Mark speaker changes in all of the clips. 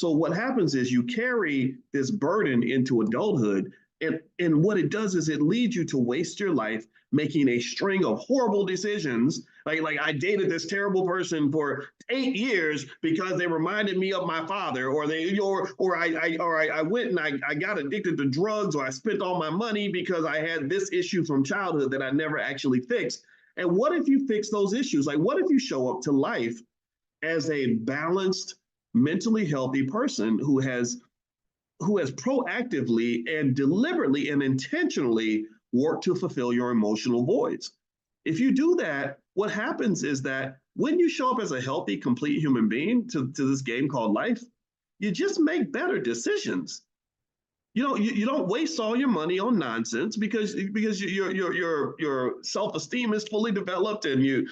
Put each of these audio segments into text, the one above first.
Speaker 1: So what happens is you carry this burden into adulthood. And what it does is it leads you to waste your life making a string of horrible decisions. Like I dated this terrible person for 8 years because they reminded me of my father, or I went and I got addicted to drugs, or I spent all my money because I had this issue from childhood that I never actually fixed. And what if you fix those issues? Like, what if you show up to life as a balanced, mentally healthy person who has proactively and deliberately and intentionally worked to fulfill your emotional voids? If you do that, what happens is that when you show up as a healthy, complete human being to this game called life, you just make better decisions. You don't waste all your money on nonsense because your self-esteem is fully developed, and you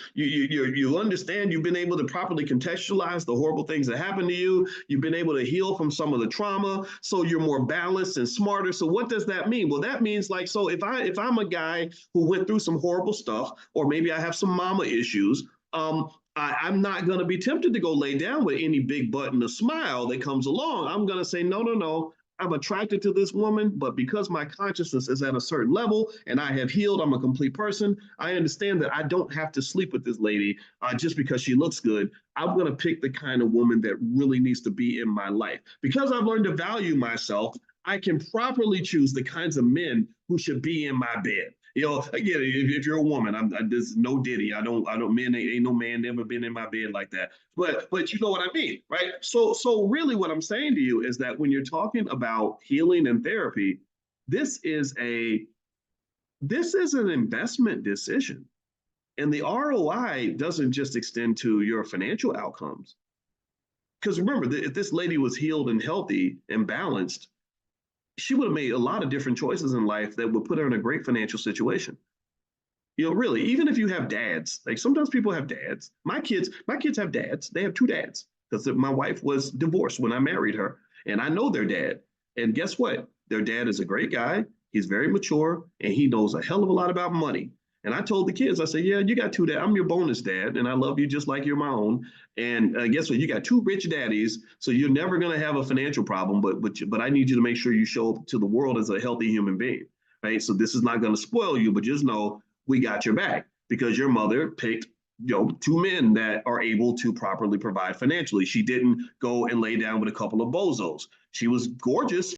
Speaker 1: understand, you've been able to properly contextualize the horrible things that happen to you. You've been able to heal from some of the trauma, so you're more balanced and smarter. So what does that mean? Well, that means, like, so if I'm a guy who went through some horrible stuff, or maybe I have some mama issues, I'm not going to be tempted to go lay down with any big butt and a smile that comes along. I'm going to say, no, no, no. I'm attracted to this woman, but because my consciousness is at a certain level and I have healed, I'm a complete person. I understand that I don't have to sleep with this lady just because she looks good. I'm going to pick the kind of woman that really needs to be in my life. Because I've learned to value myself, I can properly choose the kinds of men who should be in my bed. Again, if you're a woman, there's no diddy. Men ain't no man never been in my bed like that. But you know what I mean, right? So really, what I'm saying to you is that when you're talking about healing and therapy, this is an investment decision, and the ROI doesn't just extend to your financial outcomes. Because remember, if this lady was healed and healthy and balanced, she would have made a lot of different choices in life that would put her in a great financial situation. Really, even if you have dads, like sometimes people have dads. My kids have dads. They have two dads because my wife was divorced when I married her, and I know their dad. And guess what? Their dad is a great guy. He's very mature, and he knows a hell of a lot about money. And I told the kids, I said, yeah, you got two dads. I'm your bonus dad, and I love you just like you're my own. And guess what? You got two rich daddies, so you're never going to have a financial problem. But I need you to make sure you show up to the world as a healthy human being, right? So this is not going to spoil you, but just know we got your back because your mother picked two men that are able to properly provide financially. She didn't go and lay down with a couple of bozos. She was gorgeous.